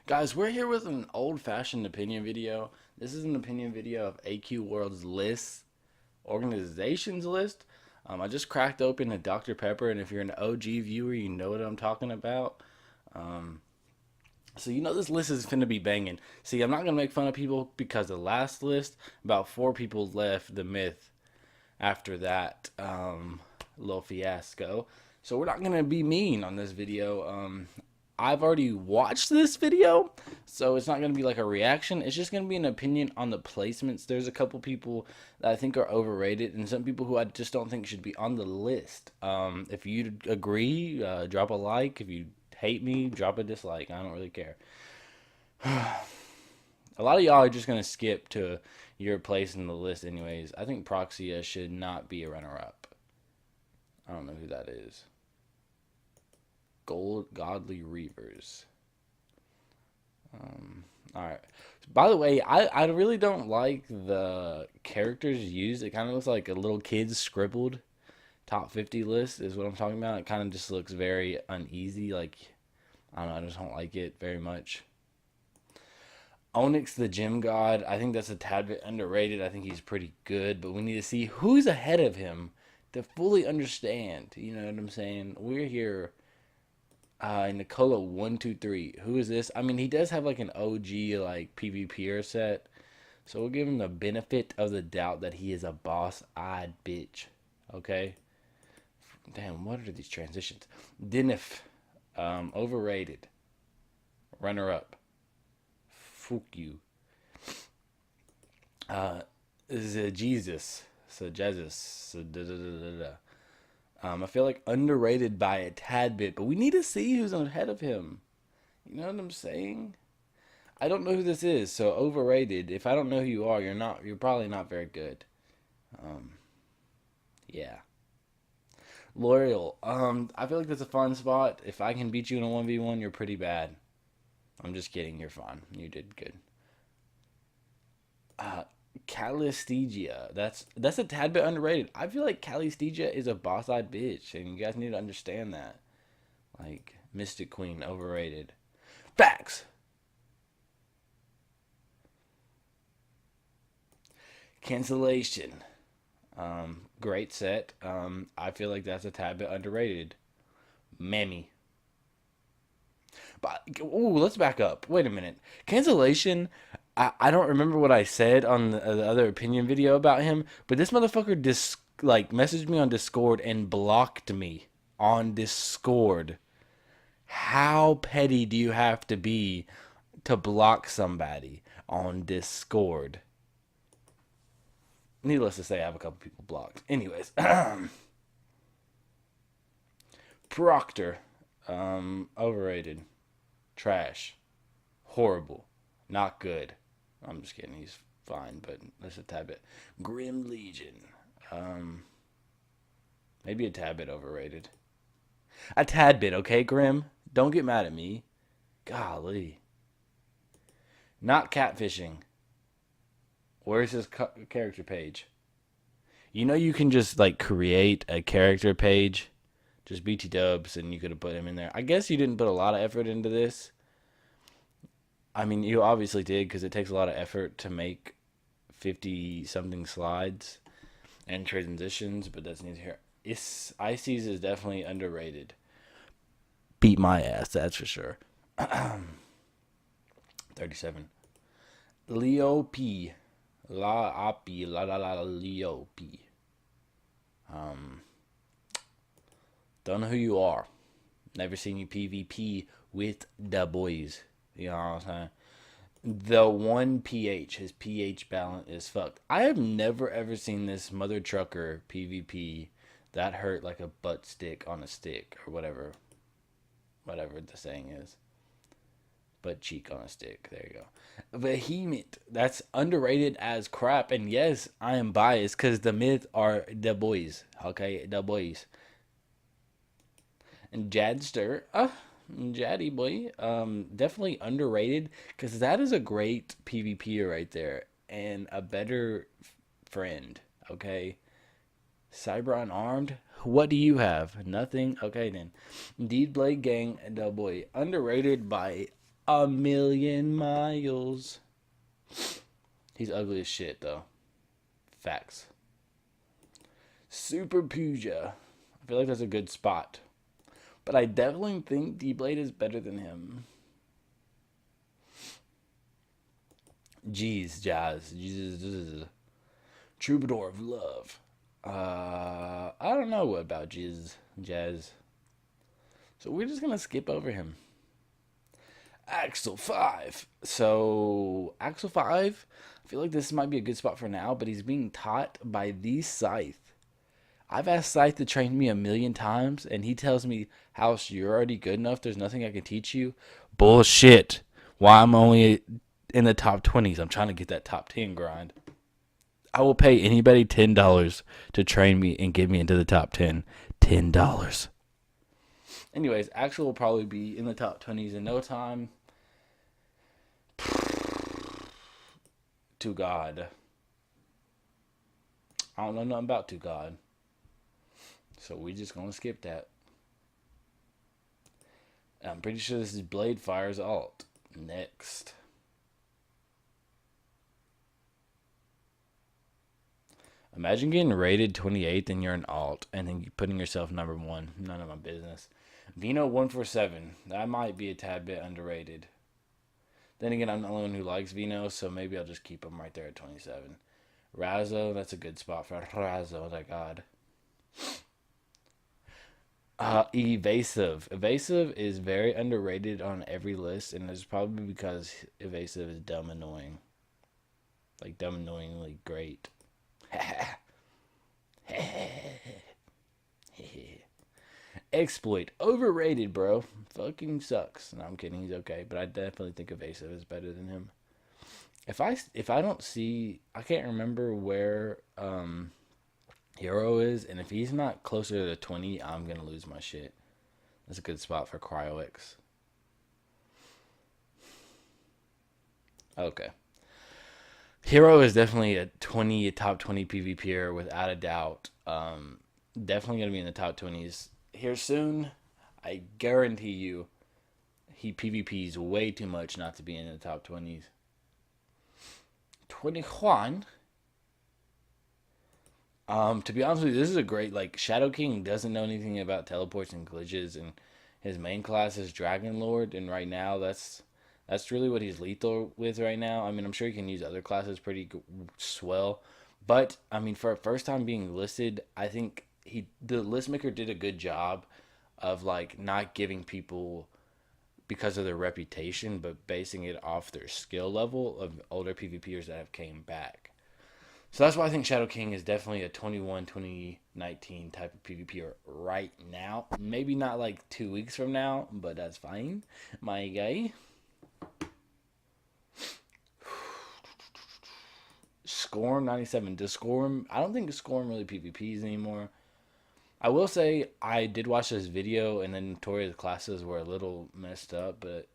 Guys, we're here with an old-fashioned opinion video. This is an opinion video of AQ World's list, organizations list. I just cracked open a Dr. Pepper, and if you're an OG viewer, you know what I'm talking about. Um, so you know this list is finna be banging. See, I'm not gonna make fun of people because the last list, about 4 people left the myth after that little fiasco. So we're not gonna be mean on this video. I've already watched this video, so it's not going to be like a reaction. It's just going to be an opinion on the placements. There's a couple people that I think are overrated, and some people who I just don't think should be on the list. If you agree, drop a like. If you hate me, drop a dislike. I don't really care. A lot of y'all are just going to skip to your place in the list, anyways. I think Proxia should not be a runner up. I don't know who that is. Godly Reavers. All right. By the way, I really don't like the characters used. It kind of looks like a little kid's scribbled top 50 list is what I'm talking about. It kind of just looks very uneasy. Like, I don't know. I just don't like it very much. Onyx the Gym God. I think that's a tad bit underrated. I think he's pretty good, but we need to see who's ahead of him to fully understand. You know what I'm saying? We're here. Nicola 123. Who is this? I mean, he does have like an OG like PvPer set, so we'll give him the benefit of the doubt that he is a boss-eyed bitch. Okay. Damn, what are these transitions? Denif, overrated. Runner up. Fuck you. Jesus. So Jesus. I feel like underrated by a tad bit, but we need to see who's ahead of him. You know what I'm saying? I don't know who this is, so overrated. If I don't know who you are, you're not. You're probably not very good. Um, yeah. L'Oreal. I feel like that's a fun spot. If I can beat you in a 1v1, you're pretty bad. I'm just kidding. You're fine. You did good. Uh, Calistegia. That's a tad bit underrated. I feel like Calistegia is a boss-eyed bitch, and you guys need to understand that. Like Mystic Queen, overrated. Facts. Cancellation. Great set. I feel like that's a tad bit underrated. Mammy. But ooh, let's back up. Wait a minute. Cancellation. I don't remember what I said on the other opinion video about him, but this motherfucker like messaged me on Discord and blocked me on Discord. How petty do you have to be to block somebody on Discord? Needless to say, I have a couple people blocked. Anyways, Proctor, overrated, trash, horrible, not good. I'm just kidding. He's fine, but that's a tad bit. Grim Legion, um, maybe a tad bit overrated. A tad bit, okay, Grim. Don't get mad at me. Golly, not catfishing. Where's his character page? You know you can just like create a character page, just BT Dubs, and you could have put him in there. I guess you didn't put a lot of effort into this. I mean, you obviously did because it takes a lot of effort to make 50 something slides and transitions, but that's neither here. Ices is definitely underrated. Beat my ass, that's for sure. 37. Leo P. La Api La La La Leo P. Don't know who you are. Never seen you PvP with the boys. You know what I'm saying? The one PH, his pH balance is fucked. I have never ever seen this mother trucker PvP that hurt like a butt stick on a stick or whatever the saying is. Butt cheek on a stick. There you go. Vehement. That's underrated as crap. And yes, I am biased because the myth are the boys. Okay, the boys. And Jadster, Jaddy boy, definitely underrated because that is a great PvP right there and a better friend. Okay, Cyber Unarmed. What do you have? Nothing. Okay then. Indeed, Blade Gang and boy underrated by a million miles. He's ugly as shit, though. Facts. Super Puja. I feel like that's a good spot. But I definitely think D-Blade is better than him. Jeez, Jazz. Jesus. Troubadour of Love. I don't know what about Jazz. So we're just going to skip over him. Axel 5. So, Axel 5, I feel like this might be a good spot for now, but he's being taught by the Scythe. I've asked Scythe to train me a million times, and he tells me, House, you're already good enough. There's nothing I can teach you. Bullshit. Why I'm only in the top 20s. I'm trying to get that top 10 grind. I will pay anybody $10 to train me and get me into the top 10. $10. Anyways, Axel will probably be in the top 20s in no time. To God. I don't know nothing about To God. So we just gonna skip that. I'm pretty sure this is Blade Fire's alt. Next. Imagine getting rated 28th and you're an alt and then putting yourself number 1. None of my business. Vino 147. That might be a tad bit underrated. Then again, I'm the only one who likes Vino, so maybe I'll just keep him right there at 27. Razzo, that's a good spot for Razzo, thank God. Evasive. Evasive is very underrated on every list, and it's probably because Evasive is dumb annoying. Like, dumb annoyingly great. Exploit. Overrated, bro. Fucking sucks. No, I'm kidding. He's okay. But I definitely think Evasive is better than him. If I don't see... I can't remember where Hero is. And if he's not closer to 20, I'm going to lose my shit. That's a good spot for CryoX. Okay. Hero is definitely a top 20 PvPer without a doubt. Definitely going to be in the top 20s here soon. I guarantee you he PvPs way too much not to be in the top 20s. 21. To be honest with you, this is a great, like, Shadow King doesn't know anything about teleports and glitches, and his main class is Dragon Lord, and right now that's really what he's lethal with right now. I mean, I'm sure he can use other classes pretty swell, but I mean, for a first time being listed, I think the list maker did a good job of, like, not giving people because of their reputation, but basing it off their skill level of older PvPers that have came back. So that's why I think Shadow King is definitely a 2019 type of PvPer right now. Maybe not like 2 weeks from now, but that's fine, my guy. Scorm 97. Does Scorm... I don't think Scorm really PvPs anymore. I will say I did watch this video and the Notorious classes were a little messed up, but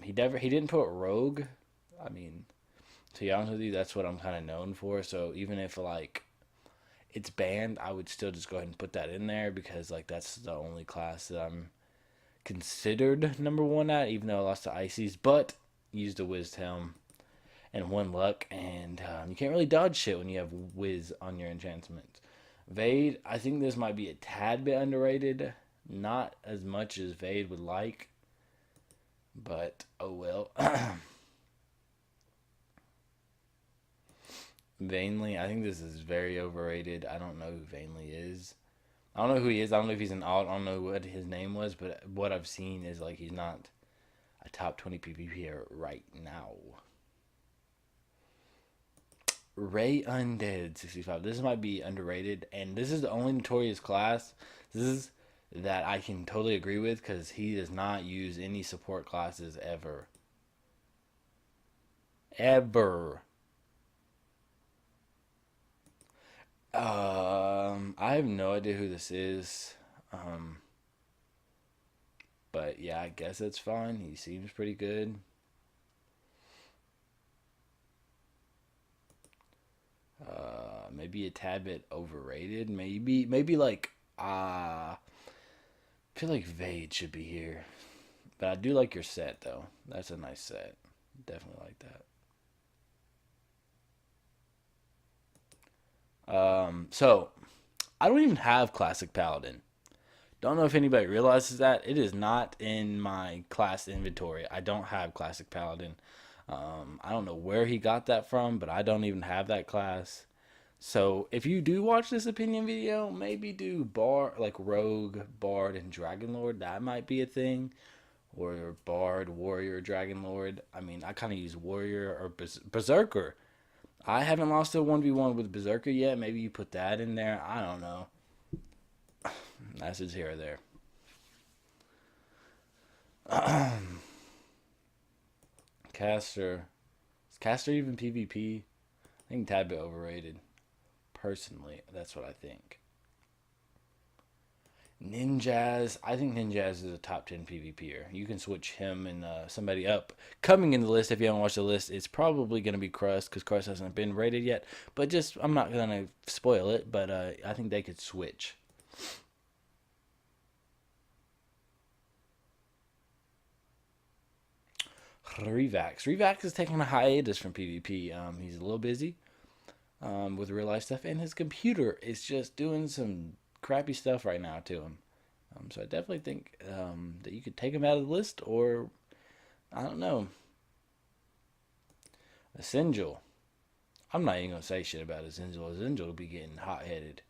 he didn't put Rogue. I mean, to be honest with you, that's what I'm kind of known for. So even if, like, it's banned, I would still just go ahead and put that in there because, like, that's the only class that I'm considered number 1 at, even though I lost to Ices, but used a Wiz Helm and 1 luck, and you can't really dodge shit when you have Wiz on your enchantment. Vade, I think this might be a tad bit underrated. Not as much as Vade would like, but oh well. Vainly, I think this is very overrated. I don't know who Vainly is. I don't know who he is. I don't know if he's an alt. I don't know what his name was, but what I've seen is, like, he's not a top 20 PvPer right now. Ray Undead 65. This might be underrated, and this is the only Notorious class that I can totally agree with because he does not use any support classes ever. Ever. I have no idea who this is. But yeah, I guess it's fine. He seems pretty good. Maybe a tad bit overrated. Maybe like I feel like Vade should be here. But I do like your set though. That's a nice set. Definitely like that. So I don't even have classic paladin. Don't know if anybody realizes that it is not in my class inventory. I don't have classic paladin. I don't know where he got that from, but I don't even have that class. So if you do watch this opinion video, maybe do like rogue, bard, and dragon lord. That might be a thing. Or bard, warrior, dragon lord. I mean, I kind of use warrior or berserker. I haven't lost a 1v1 with berserker yet. Maybe you put that in there. I don't know. That's just here or there. Caster. Is Caster even PvP? I think tad bit overrated. Personally, that's what I think. Ninjas. I think Ninjas is a top 10 PvPer. You can switch him and somebody up. Coming in the list, if you haven't watched the list, it's probably going to be Crust because Crust hasn't been rated yet. But just, I'm not going to spoil it, but I think they could switch. Revax is taking a hiatus from PvP. He's a little busy with real life stuff, and his computer is just doing some crappy stuff right now to him. So I definitely think that you could take him out of the list, or I don't know. Essential. I'm not even gonna say shit about Essential. Essential will be getting hot headed.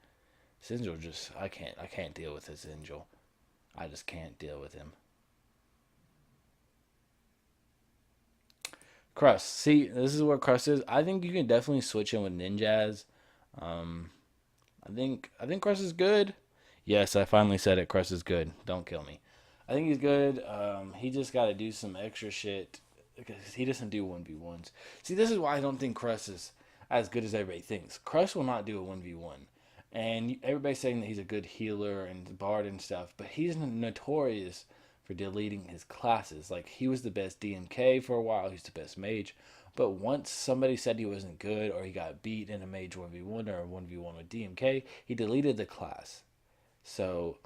Essential just I can't deal with Essential. I just can't deal with him. Crust. See, this is where Crust is. I think you can definitely switch him with Ninjas. Um, I think Crust is good. Yes, I finally said it. Crust is good. Don't kill me. I think he's good. He just got to do some extra shit because he doesn't do 1v1s. See, this is why I don't think Crust is as good as everybody thinks. Crust will not do a 1v1. And everybody's saying that he's a good healer and bard and stuff, but he's notorious for deleting his classes. Like, he was the best DMK for a while, he's the best mage. But once somebody said he wasn't good or he got beat in a mage 1v1 or a 1v1 with DMK, he deleted the class. So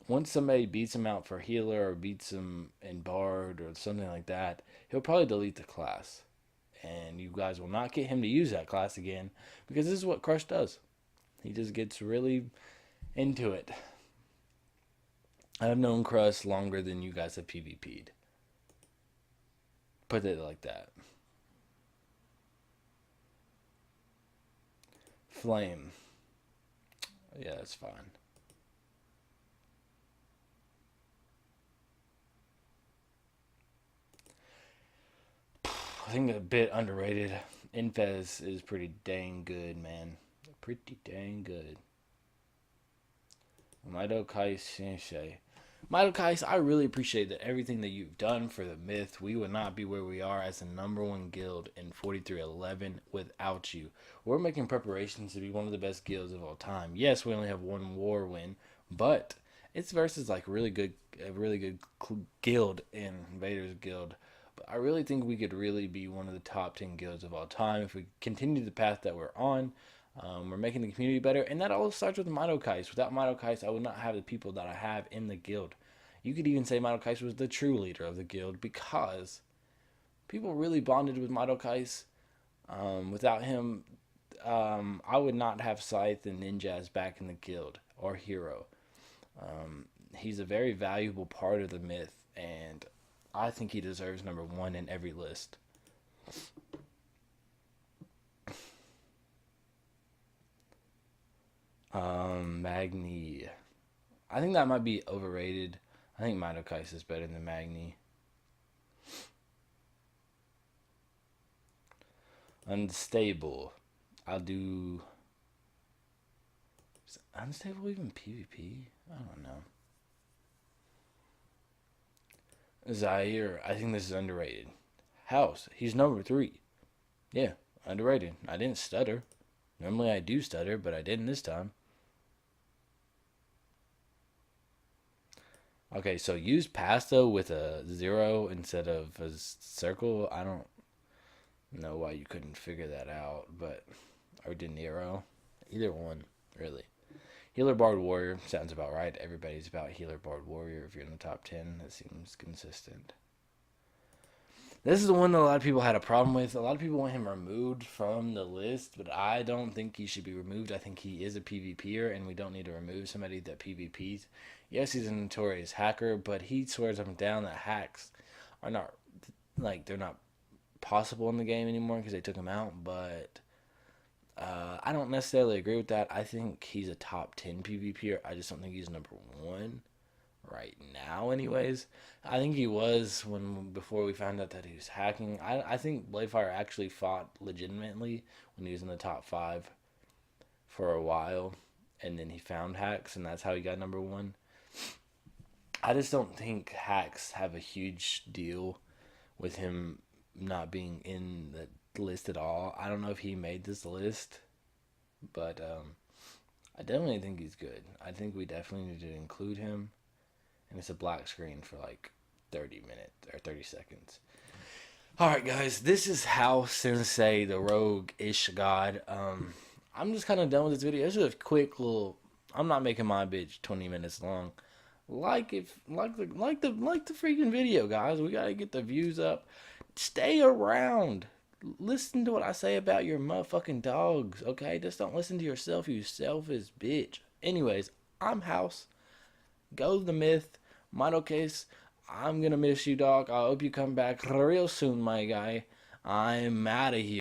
once somebody beats him out for healer or beats him in bard or something like that, he'll probably delete the class. And you guys will not get him to use that class again because this is what Crush does. He just gets really into it. I've known Crush longer than you guys have PvP'd. Put it like that. Flame. Yeah, that's fine. I think a bit underrated. Infez is pretty dang good, man. Pretty dang good. Mido Kai Sensei. Mido Kais, I really appreciate that everything that you've done for the myth. We would not be where we are as the number one guild in 4311 without you. We're making preparations to be one of the best guilds of all time. Yes, we only have one war win, but it's versus like a really good guild in Vader's guild. But I really think we could really be one of the top 10 guilds of all time if we continue the path that we're on. We're making the community better, and that all starts with Mitokais. Without Mitokais, I would not have the people that I have in the guild. You could even say Mitokais was the true leader of the guild because people really bonded with Mitokais. Without him, I would not have Scythe and Ninjas back in the guild or Hero. He's a very valuable part of the myth, and I think he deserves number one in every list. Magni. I think that might be overrated. I think Mitokais is better than Magni. Unstable. I'll do. Is unstable even PvP? I don't know. Zaire. I think this is underrated. House. He's number three. Yeah, underrated. I didn't stutter. Normally I do stutter, but I didn't this time. Okay, so use pasta with a zero instead of a circle. I don't know why you couldn't figure that out, but or De Niro, either one really. Healer Bard Warrior sounds about right. Everybody's about Healer Bard Warrior if you're in the top 10. That seems consistent. This is the one that a lot of people had a problem with. A lot of people want him removed from the list, but I don't think he should be removed. I think he is a PvPer, and we don't need to remove somebody that PvPs. Yes, he's a notorious hacker, but he swears up and down that hacks are not, like, they're not possible in the game anymore because they took him out, but I don't necessarily agree with that. I think he's a top 10 PvPer. I just don't think he's number one right now, anyways. I think he was when before we found out that he was hacking. I think Bladefire actually fought legitimately when he was in the top 5 for a while, and then he found hacks, and that's how he got number one. I just don't think hacks have a huge deal with him not being in the list at all. I don't know if he made this list, but I definitely think he's good. I think we definitely need to include him. And it's a black screen for like 30 minutes or 30 seconds. Alright, guys, this is how Sensei, the rogue-ish god. I'm just kind of done with this video. This is a quick little. I'm not making my bitch 20 minutes long. Like the freaking video, guys. We gotta get the views up. Stay around. Listen to what I say about your motherfucking dogs, okay? Just don't listen to yourself, you selfish bitch. Anyways, I'm House. Go the myth. Model case. I'm gonna miss you, dog. I hope you come back real soon, my guy. I'm out of here.